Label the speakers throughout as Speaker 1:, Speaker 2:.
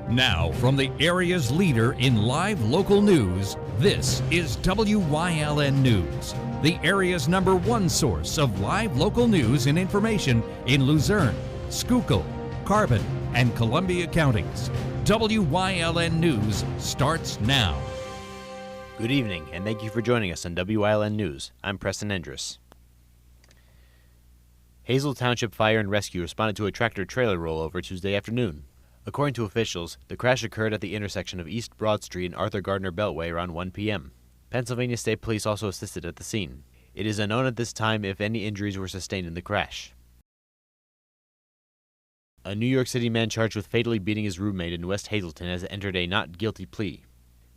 Speaker 1: Now, from the area's leader in live local news, this is WYLN News, the area's #1 source of live local news and information in Luzerne, Schuylkill, Carbon, and Columbia counties. WYLN News starts now.
Speaker 2: Good evening, and thank you for joining us on WYLN News. I'm Preston Endress. Hazel Township Fire and Rescue responded to a tractor-trailer rollover Tuesday afternoon. According to officials, the crash occurred at the intersection of East Broad Street and Arthur Gardner Beltway around 1 p.m. Pennsylvania State Police also assisted at the scene. It is unknown at this time if any injuries were sustained in the crash. A New York City man charged with fatally beating his roommate in West Hazleton has entered a not guilty plea.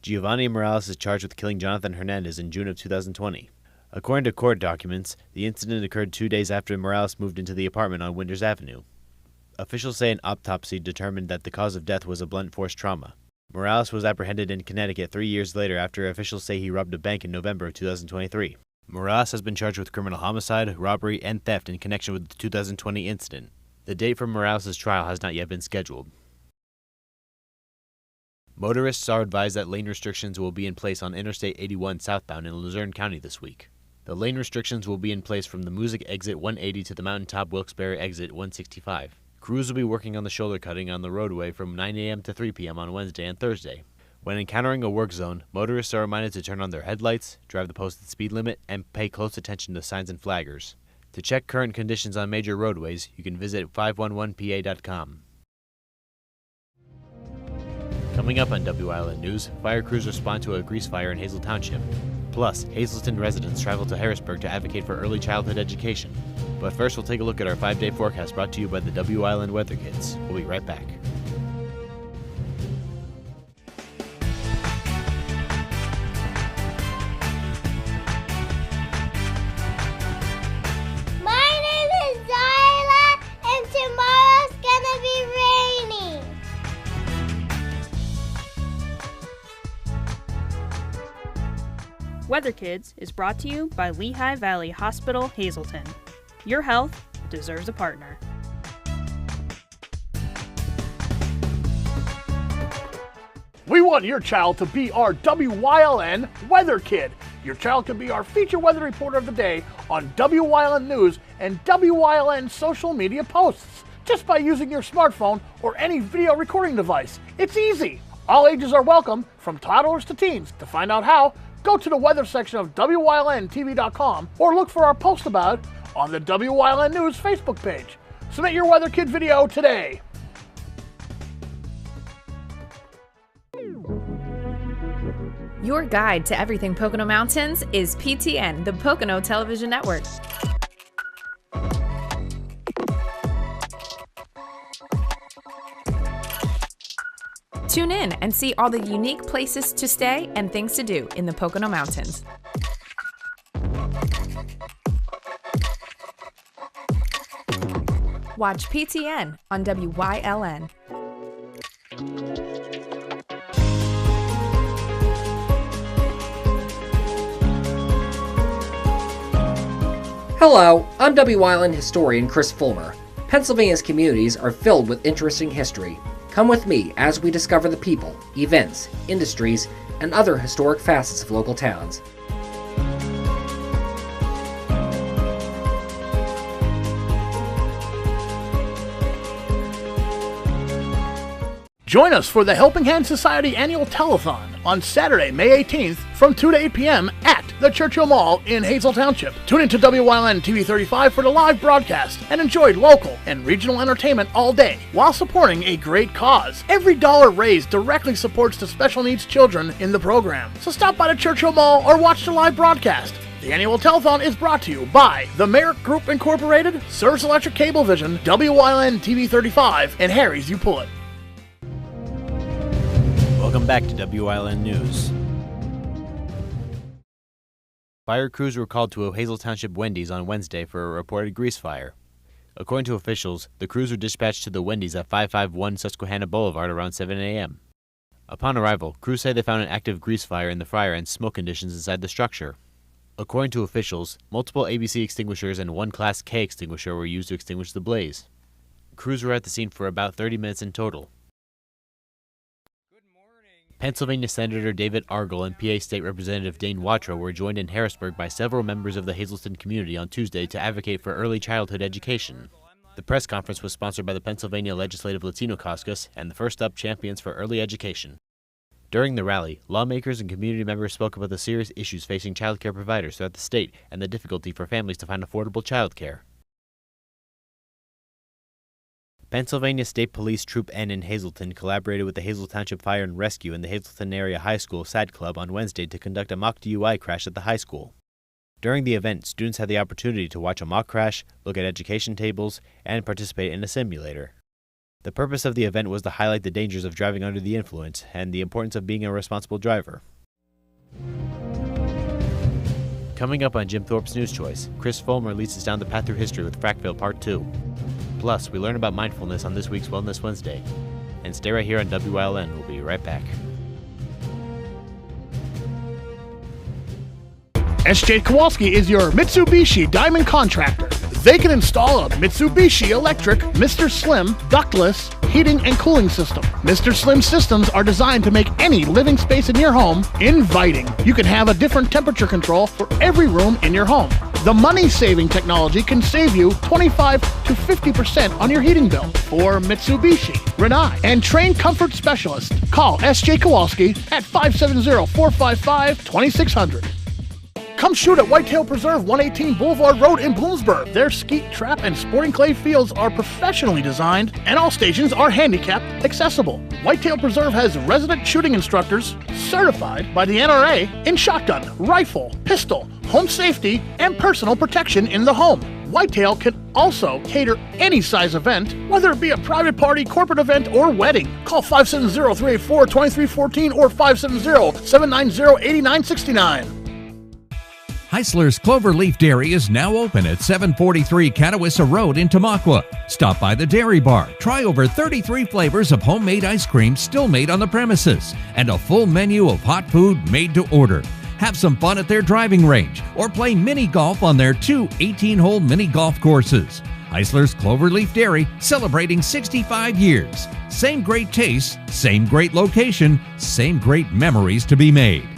Speaker 2: Giovanni Morales is charged with killing Jonathan Hernandez in June of 2020. According to court documents, the incident occurred 2 days after Morales moved into the apartment on Winters Avenue. Officials say an autopsy determined that the cause of death was a blunt force trauma. Morales was apprehended in Connecticut 3 years later after officials say he robbed a bank in November of 2023. Morales has been charged with criminal homicide, robbery, and theft in connection with the 2020 incident. The date for Morales' trial has not yet been scheduled. Motorists are advised that lane restrictions will be in place on Interstate 81 southbound in Luzerne County this week. The lane restrictions will be in place from the Music exit 180 to the Mountaintop Wilkes-Barre exit 165. Crews will be working on the shoulder cutting on the roadway from 9 a.m. to 3 p.m. on Wednesday and Thursday. When encountering a work zone, motorists are reminded to turn on their headlights, drive the posted speed limit, and pay close attention to signs and flaggers. To check current conditions on major roadways, you can visit 511pa.com. Coming up on WILN News, fire crews respond to a grease fire in Hazel Township. Plus, Hazleton residents travel to Harrisburg to advocate for early childhood education. But first, we'll take a look at our 5-day forecast brought to you by the WILN Weather Kids. We'll be right back.
Speaker 3: My name is Zyla, and tomorrow's gonna be rainy.
Speaker 4: Weather Kids is brought to you by Lehigh Valley Hospital, Hazleton. Your health deserves a partner.
Speaker 5: We want your child to be our WYLN Weather Kid. Your child can be our feature weather reporter of the day on WYLN News and WYLN social media posts just by using your smartphone or any video recording device. It's easy. All ages are welcome, from toddlers to teens. To find out how, go to the weather section of WYLNTV.com or look for our post about it on the WYLN News Facebook page. Submit your Weather Kid video today.
Speaker 6: Your guide to everything Pocono Mountains is PTN, the Pocono Television Network. Tune in and see all the unique places to stay and things to do in the Pocono Mountains. Watch PTN on WYLN.
Speaker 7: Hello, I'm WYLN historian Chris Fulmer. Pennsylvania's communities are filled with interesting history. Come with me as we discover the people, events, industries, and other historic facets of local towns.
Speaker 5: Join us for the Helping Hand Society Annual Telethon on Saturday, May 18th from 2 to 8 p.m. at the Churchill Mall in Hazel Township. Tune into WYLN TV 35 for the live broadcast and enjoy local and regional entertainment all day while supporting a great cause. Every dollar raised directly supports the special needs children in the program. So stop by the Churchill Mall or watch the live broadcast. The annual telethon is brought to you by the Merrick Group Incorporated, Sirs Electric Cablevision, WYLN TV 35, and Harry's You Pull It.
Speaker 2: Welcome back to WILN News. Fire crews were called to a Hazel Township Wendy's on Wednesday for a reported grease fire. According to officials, the crews were dispatched to the Wendy's at 551 Susquehanna Boulevard around 7 a.m. Upon arrival, crews say they found an active grease fire in the fryer and smoke conditions inside the structure. According to officials, multiple ABC extinguishers and one Class K extinguisher were used to extinguish the blaze. Crews were at the scene for about 30 minutes in total. Pennsylvania Senator David Argyle and PA State Representative Dane Watra were joined in Harrisburg by several members of the Hazleton community on Tuesday to advocate for early childhood education. The press conference was sponsored by the Pennsylvania Legislative Latino Caucus and the First Up Champions for Early Education. During the rally, lawmakers and community members spoke about the serious issues facing child care providers throughout the state and the difficulty for families to find affordable child care. Pennsylvania State Police Troop N in Hazleton collaborated with the Hazel Township Fire and Rescue and the Hazleton Area High School SAD Club on Wednesday to conduct a mock DUI crash at the high school. During the event, students had the opportunity to watch a mock crash, look at education tables, and participate in a simulator. The purpose of the event was to highlight the dangers of driving under the influence and the importance of being a responsible driver. Coming up on Jim Thorpe's News Choice, Chris Fulmer leads us down the path through history with Frackville Part 2. Plus, we learn about mindfulness on this week's Wellness Wednesday. And stay right here on WYLN. We'll be right back.
Speaker 5: SJ Kowalski is your Mitsubishi Diamond Contractor. They can install a Mitsubishi electric Mr. Slim ductless heating and cooling system. Mr. Slim systems are designed to make any living space in your home inviting. You can have a different temperature control for every room in your home. The money-saving technology can save you 25 to 50% on your heating bill. For Mitsubishi, Renai, and trained comfort specialists, call SJ Kowalski at 570-455-2600. Come shoot at Whitetail Preserve 118 Boulevard Road in Bloomsburg. Their skeet, trap, and sporting clay fields are professionally designed, and all stations are handicap accessible. Whitetail Preserve has resident shooting instructors certified by the NRA in shotgun, rifle, pistol, home safety, and personal protection in the home. Whitetail can also cater any size event, whether it be a private party, corporate event, or wedding. Call 570-384-2314 or 570-790-8969.
Speaker 1: Heisler's Cloverleaf Dairy is now open at 743 Catawissa Road in Tamaqua. Stop by the Dairy Bar. Try over 33 flavors of homemade ice cream still made on the premises and a full menu of hot food made to order. Have some fun at their driving range or play mini golf on their 2 18-hole mini golf courses. Heisler's Cloverleaf Dairy celebrating 65 years. Same great taste, same great location, same great memories to be made.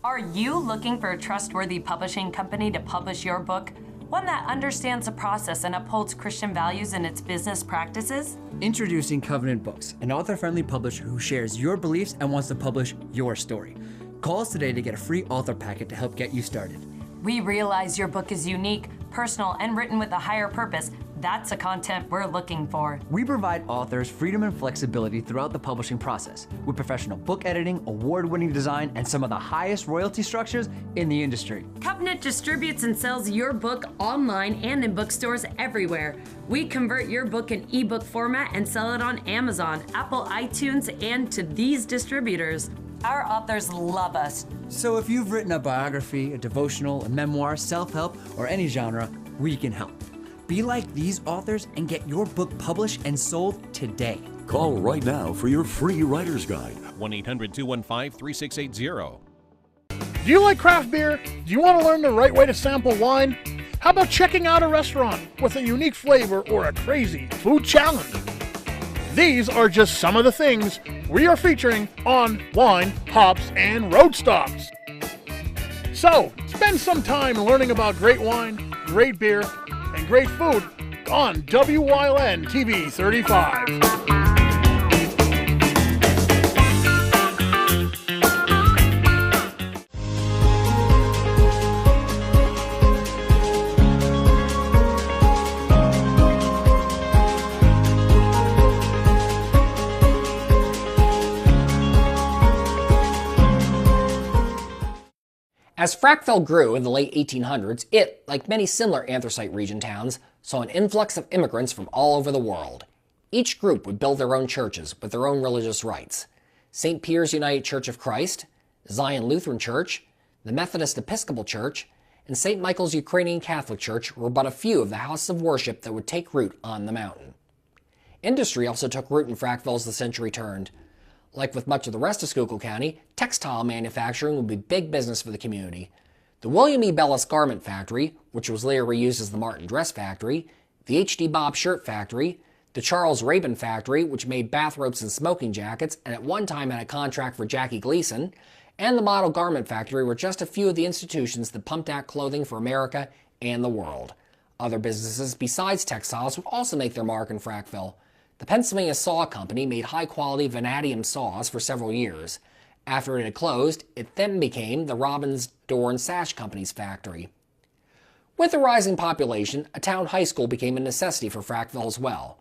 Speaker 8: Are you looking for a trustworthy publishing company to publish your book? One that understands the process and upholds Christian values in its business practices?
Speaker 9: Introducing Covenant Books, an author-friendly publisher who shares your beliefs and wants to publish your story. Call us today to get a free author packet to help get you started.
Speaker 8: We realize your book is unique, personal, and written with a higher purpose. That's the content we're looking for.
Speaker 9: We provide authors freedom and flexibility throughout the publishing process with professional book editing, award-winning design, and some of the highest royalty structures in the industry.
Speaker 8: Covenant distributes and sells your book online and in bookstores everywhere. We convert your book in ebook format and sell it on Amazon, Apple iTunes, and to these distributors. Our authors love us.
Speaker 9: So if you've written a biography, a devotional, a memoir, self-help, or any genre, we can help. Be like these authors and get your book published and sold today.
Speaker 10: Call right now for your free writer's guide.
Speaker 11: 1-800-215-3680.
Speaker 5: Do you like craft beer? Do you want to learn the right way to sample wine? How about checking out a restaurant with a unique flavor or a crazy food challenge? These are just some of the things we are featuring on Wine, Hops, and Roadstocks. So, spend some time learning about great wine, great beer, and great food on WYLN TV 35.
Speaker 7: As Frackville grew in the late 1800s, it, like many similar anthracite region towns, saw an influx of immigrants from all over the world. Each group would build their own churches with their own religious rites. St. Peter's United Church of Christ, Zion Lutheran Church, the Methodist Episcopal Church, and St. Michael's Ukrainian Catholic Church were but a few of the houses of worship that would take root on the mountain. Industry also took root in Frackville as the century turned. Like with much of the rest of Schuylkill County, textile manufacturing would be big business for the community. The William E. Bellis Garment Factory, which was later reused as the Martin Dress Factory, the H.D. Bob Shirt Factory, The Charles Rabin Factory, which made bathrobes and smoking jackets and at one time had a contract for Jackie Gleason, and the Model Garment Factory were just a few of the institutions that pumped out clothing for America and the world. Other businesses besides textiles would also make their mark in Frackville. The Pennsylvania Saw Company made high-quality vanadium saws for several years. After it had closed, it then became the Robbins Door and Sash Company's factory. With the rising population, a town high school became a necessity for Frackville as well.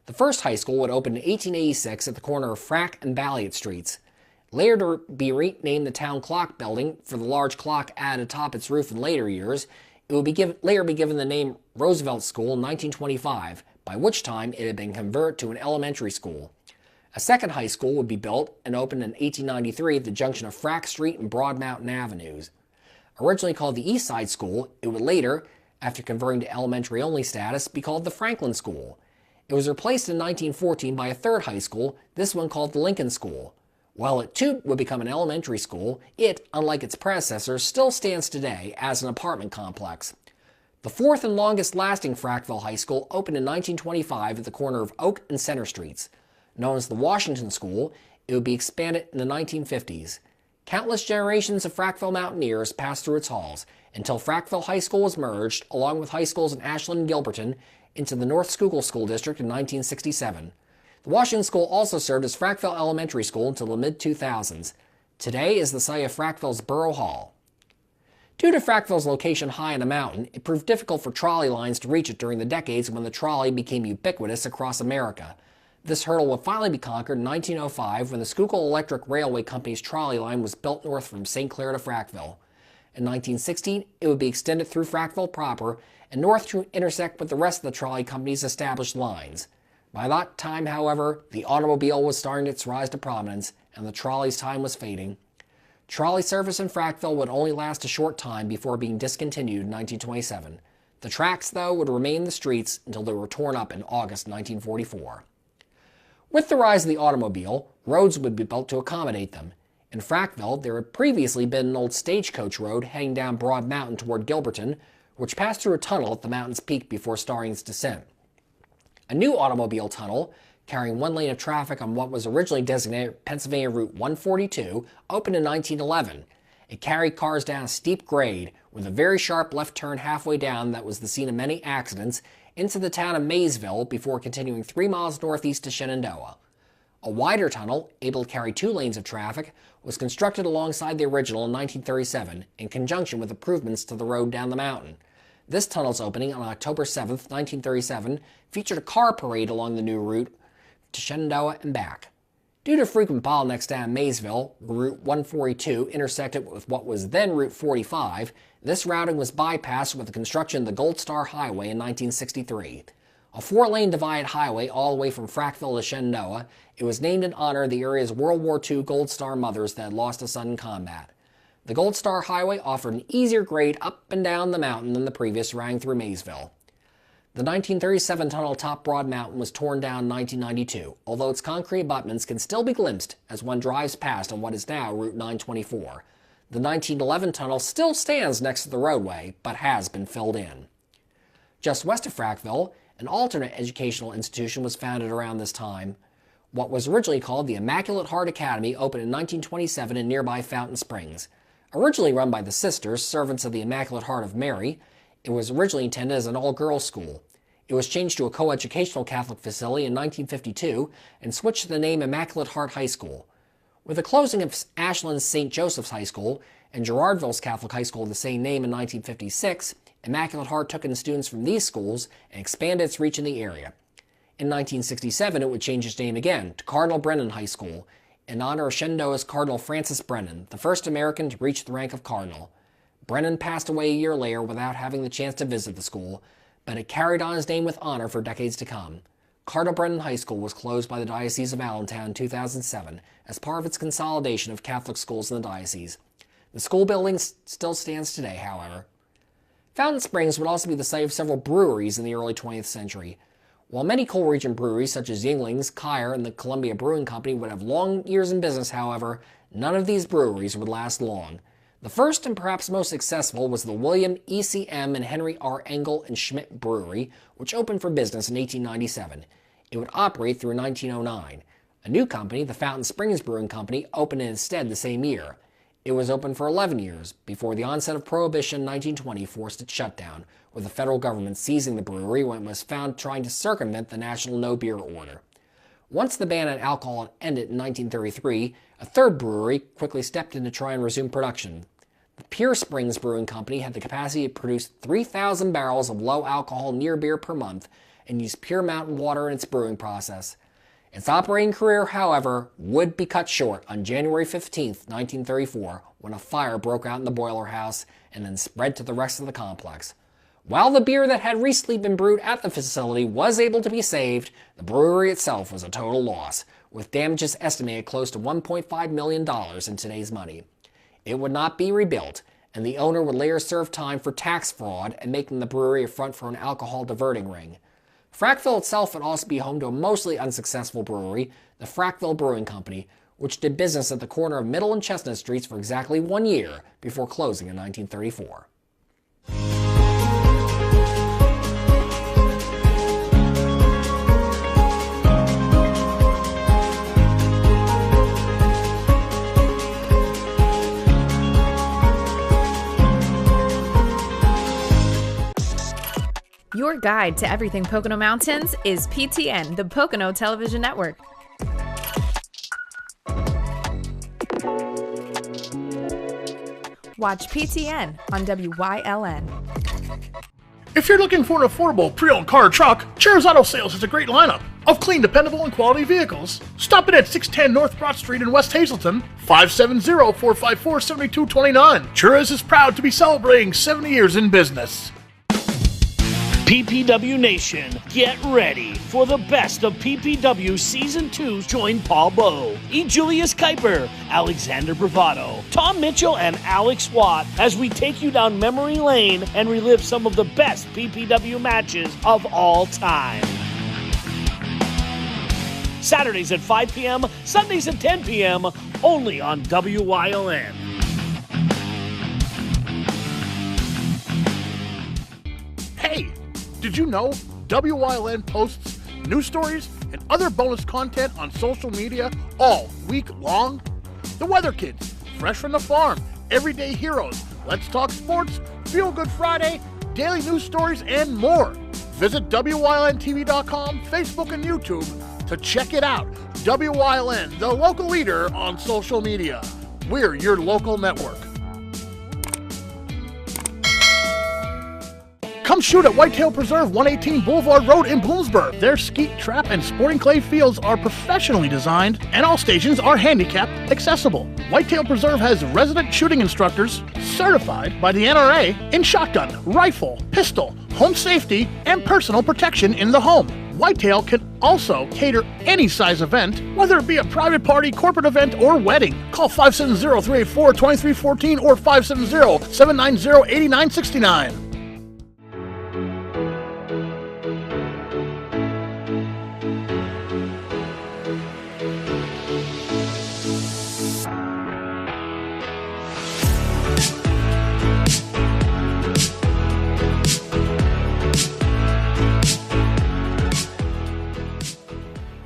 Speaker 7: The first high school would open in 1886 at the corner of Frack and Balliet Streets. Later to be renamed the Town Clock Building for the large clock added atop its roof in later years, it would later be given the name Roosevelt School in 1925, by which time it had been converted to an elementary school. A second high school would be built and opened in 1893 at the junction of Frack Street and Broad Mountain Avenues. Originally called the East Side School, it would later, after converting to elementary-only status, be called the Franklin School. It was replaced in 1914 by a third high school, this one called the Lincoln School. While it too would become an elementary school, it, unlike its predecessors, still stands today as an apartment complex. The fourth and longest-lasting Frackville High School opened in 1925 at the corner of Oak and Center Streets. Known as the Washington School, it would be expanded in the 1950s. Countless generations of Frackville Mountaineers passed through its halls until Frackville High School was merged, along with high schools in Ashland and Gilberton, into the North Schuylkill School District in 1967. The Washington School also served as Frackville Elementary School until the mid-2000s. Today is the site of Frackville's Borough Hall. Due to Frackville's location high on a mountain, it proved difficult for trolley lines to reach it during the decades when the trolley became ubiquitous across America. This hurdle would finally be conquered in 1905 when the Schuylkill Electric Railway Company's trolley line was built north from St. Clair to Frackville. In 1916, it would be extended through Frackville proper and north to intersect with the rest of the trolley company's established lines. By that time, however, the automobile was starting its rise to prominence, and the trolley's time was fading. Trolley service in Frackville would only last a short time before being discontinued in 1927. The tracks, though, would remain in the streets until they were torn up in August 1944. With the rise of the automobile, roads would be built to accommodate them. In Frackville, there had previously been an old stagecoach road heading down Broad Mountain toward Gilberton, which passed through a tunnel at the mountain's peak before starting its descent. A new automobile tunnel, carrying one lane of traffic on what was originally designated Pennsylvania Route 142, opened in 1911. It carried cars down a steep grade, with a very sharp left turn halfway down that was the scene of many accidents, into the town of Maysville before continuing 3 miles northeast to Shenandoah. A wider tunnel, able to carry 2 lanes of traffic, was constructed alongside the original in 1937 in conjunction with improvements to the road down the mountain. This tunnel's opening on October 7, 1937, featured a car parade along the new route to Shenandoah and back. Due to frequent bottlenecks down Maysville, Route 142 intersected with what was then Route 45, this routing was bypassed with the construction of the Gold Star Highway in 1963. A 4-lane divided highway all the way from Frackville to Shenandoah, it was named in honor of the area's World War II Gold Star mothers that had lost a son in combat. The Gold Star Highway offered an easier grade up and down the mountain than the previous routing through Maysville. The 1937 tunnel atop Broad Mountain was torn down in 1992, although its concrete abutments can still be glimpsed as one drives past on what is now Route 924. The 1911 tunnel still stands next to the roadway, but has been filled in. Just west of Frackville, an alternate educational institution was founded around this time. What was originally called the Immaculate Heart Academy opened in 1927 in nearby Fountain Springs. Originally run by the Sisters, servants of the Immaculate Heart of Mary, it was originally intended as an all-girls school. It was changed to a coeducational Catholic facility in 1952 and switched to the name Immaculate Heart High School. With the closing of Ashland's St. Joseph's High School and Girardville's Catholic High School of the same name in 1956, Immaculate Heart took in students from these schools and expanded its reach in the area. In 1967, it would change its name again to Cardinal Brennan High School, in honor of Shenandoah's Cardinal Francis Brennan, the first American to reach the rank of cardinal. Brennan passed away a year later without having the chance to visit the school, but it carried on his name with honor for decades to come. Cardinal Brennan High School was closed by the Diocese of Allentown in 2007 as part of its consolidation of Catholic schools in the diocese. The school building still stands today, however. Fountain Springs would also be the site of several breweries in the early 20th century. While many coal region breweries such as Yuengling's, Kyer, and the Columbia Brewing Company would have long years in business, however, none of these breweries would last long. The first and perhaps most successful was the William E.C.M. and Henry R. Engel and Schmidt Brewery, which opened for business in 1897. It would operate through 1909. A new company, the Fountain Springs Brewing Company, opened in its stead the same year. It was open for 11 years before the onset of Prohibition in 1920 forced its shutdown, with the federal government seizing the brewery when it was found trying to circumvent the national no-beer order. Once the ban on alcohol ended in 1933, a third brewery quickly stepped in to try and resume production. The Pure Springs Brewing Company had the capacity to produce 3,000 barrels of low-alcohol near beer per month and used pure mountain water in its brewing process. Its operating career, however, would be cut short on January 15, 1934, when a fire broke out in the boiler house and then spread to the rest of the complex. While the beer that had recently been brewed at the facility was able to be saved, the brewery itself was a total loss, with damages estimated close to $1.5 million in today's money. It would not be rebuilt, and the owner would later serve time for tax fraud and making the brewery a front for an alcohol diverting ring. Frackville itself would also be home to a mostly unsuccessful brewery, the Frackville Brewing Company, which did business at the corner of Middle and Chestnut Streets for exactly 1 year before closing in 1934.
Speaker 6: Your guide to everything Pocono Mountains is PTN, the Pocono Television Network. Watch PTN on WYLN.
Speaker 5: If you're looking for an affordable pre-owned car or truck, Cheers Auto Sales has a great lineup of clean, dependable, and quality vehicles. Stop in at 610 North Broad Street in West Hazleton, 570-454-7229. Cheers is proud to be celebrating 70 years in business.
Speaker 11: PPW Nation, get ready for the best of PPW Season 2. Join Paul Bowe, E. Julius Kuiper, Alexander Bravado, Tom Mitchell, and Alex Watt as we take you down memory lane and relive some of the best PPW matches of all time. Saturdays at 5 p.m., Sundays at 10 p.m., only on WYLN.
Speaker 5: Hey! Did you know WYLN posts news stories and other bonus content on social media all week long? The Weather Kids, Fresh from the Farm, Everyday Heroes, Let's Talk Sports, Feel Good Friday, daily news stories, and more. Visit WYLNTV.com, Facebook, and YouTube to check it out. WYLN, the local leader on social media. We're your local network. Come shoot at Whitetail Preserve, 118 Boulevard Road in Bloomsburg. Their skeet, trap, and sporting clay fields are professionally designed, and all stations are handicapped accessible. Whitetail Preserve has resident shooting instructors certified by the NRA in shotgun, rifle, pistol, home safety, and personal protection in the home. Whitetail can also cater any size event, whether it be a private party, corporate event, or wedding. Call 570-384-2314 or 570-790-8969.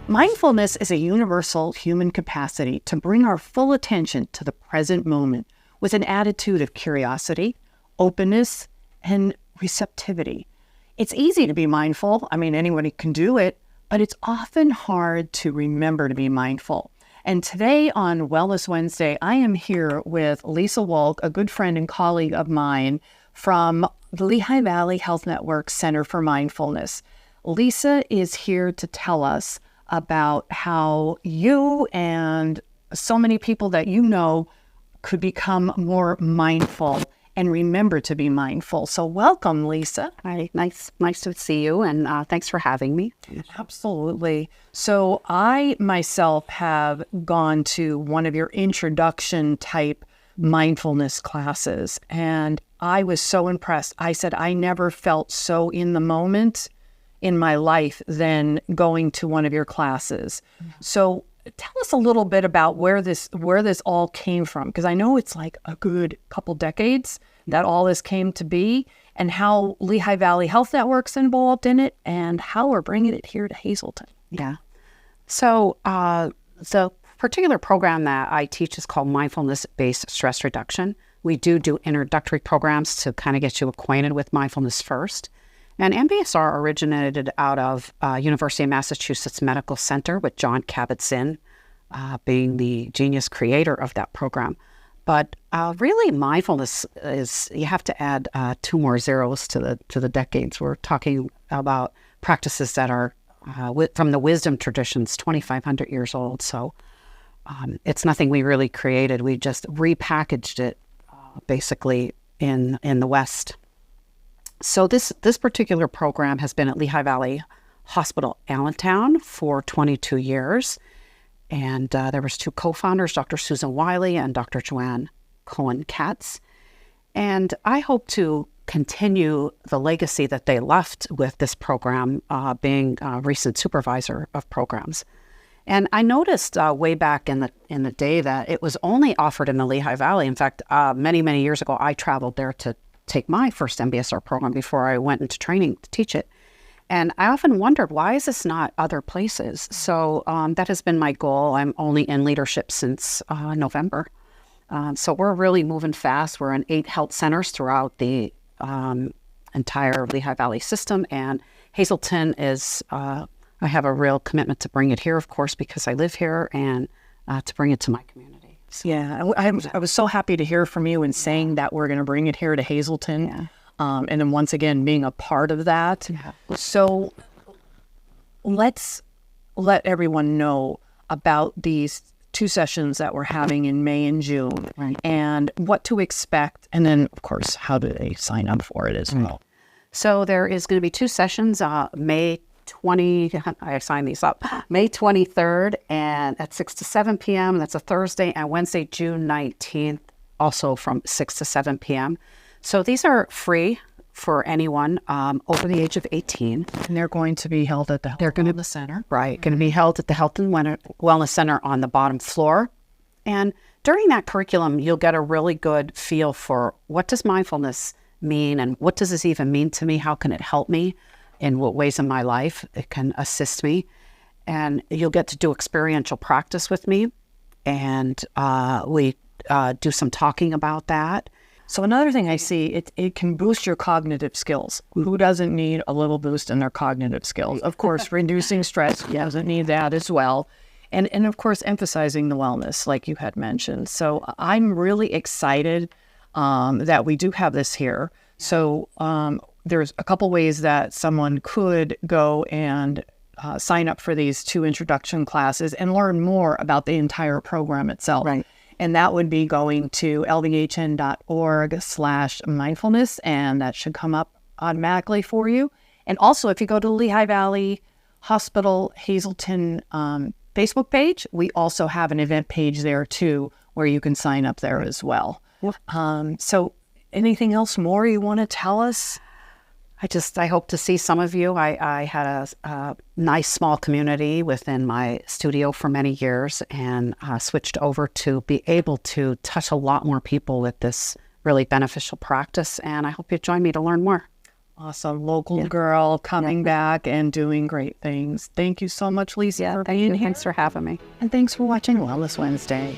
Speaker 12: Mindfulness is a universal human capacity to bring our full attention to the present moment with an attitude of curiosity, openness, and receptivity. It's easy to be mindful. I mean, anyone can do it, but it's often hard to remember to be mindful. And today on Wellness Wednesday, I am here with Lisa Wolk, a good friend and colleague of mine from the Lehigh Valley Health Network Center for Mindfulness. Lisa is here to tell us about how you and so many people that you know could become more mindful and remember to be mindful. So welcome, Lisa.
Speaker 13: Hi, nice to see you, and thanks for having me.
Speaker 12: Absolutely. So I myself have gone to one of your introduction type mindfulness classes, and I was so impressed. I said, I never felt so in the moment in my life than going to one of your classes. So tell us a little bit about where this all came from, because I know it's like a good couple decades that all this came to be, and how Lehigh Valley Health Network's involved in it, and how we're bringing it here to Hazleton.
Speaker 13: Yeah. So the particular program that I teach is called Mindfulness-Based Stress Reduction. We do introductory programs to kind of get you acquainted with mindfulness first. And MBSR originated out of University of Massachusetts Medical Center with John Kabat-Zinn being the genius creator of that program. But really, mindfulness is, you have to add 2 more zeros to the decades. We're talking about practices that are from the wisdom traditions, 2,500 years old. So it's nothing we really created. We just repackaged it basically in the West. So this particular program has been at Lehigh Valley Hospital, Allentown, for 22 years. And there was 2 co-founders, Dr. Susan Wyln and Dr. Joanne Cohen-Katz. And I hope to continue the legacy that they left with this program, being a recent supervisor of programs. And I noticed way back in the day that it was only offered in the Lehigh Valley. In fact, many, many years ago, I traveled there to take my first MBSR program before I went into training to teach it. And I often wondered, why is this not other places? So that has been my goal. I'm only in leadership since November. So we're really moving fast. We're in 8 health centers throughout the entire Lehigh Valley system. And Hazleton is, I have a real commitment to bring it here, of course, because I live here, and to bring it to my community. So,
Speaker 12: yeah, I was so happy to hear from you in saying that we're going to bring it here to Hazleton.
Speaker 13: Yeah.
Speaker 12: And then once again, being a part of that.
Speaker 13: Yeah.
Speaker 12: So let's let everyone know about these 2 sessions that we're having in May and June,
Speaker 13: Right.
Speaker 12: and what to expect. And then, of course, how do they sign up for it as well?
Speaker 13: So there is going to be 2 sessions, May 23rd and at 6 to 7 p.m. That's a Thursday, and Wednesday, June 19th, also from 6 to 7 p.m. So these are free for anyone over the age of 18.
Speaker 12: And they're going to be held at the Health and Wellness Center.
Speaker 13: Right, going to be held at the Health and Wellness Center on the bottom floor. And during that curriculum, you'll get a really good feel for what does mindfulness mean, and what does this even mean to me? How can it help me? In what ways in my life it can assist me? And you'll get to do experiential practice with me. And we do some talking about that.
Speaker 12: So another thing I see, it can boost your cognitive skills. Who doesn't need a little boost in their cognitive skills? Of course, reducing stress doesn't need that as well. And of course, emphasizing the wellness, like you had mentioned. So I'm really excited that we do have this here. So there's a couple ways that someone could go and sign up for these 2 introduction classes and learn more about the entire program itself.
Speaker 13: Right.
Speaker 12: And that would be going to lvhn.org/mindfulness, and that should come up automatically for you. And also, if you go to the Lehigh Valley Hospital Hazleton Facebook page, we also have an event page there too, where you can sign up there as well. So anything else more you want to tell us?
Speaker 13: I hope to see some of you. I had a nice small community within my studio for many years, and switched over to be able to touch a lot more people with this really beneficial practice. And I hope you join me to learn more.
Speaker 12: Awesome. Local girl coming back and doing great things. Thank you so much, Lisa, for being here.
Speaker 13: Thanks for having me.
Speaker 12: And thanks for watching Wellness Wednesday.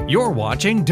Speaker 1: You're watching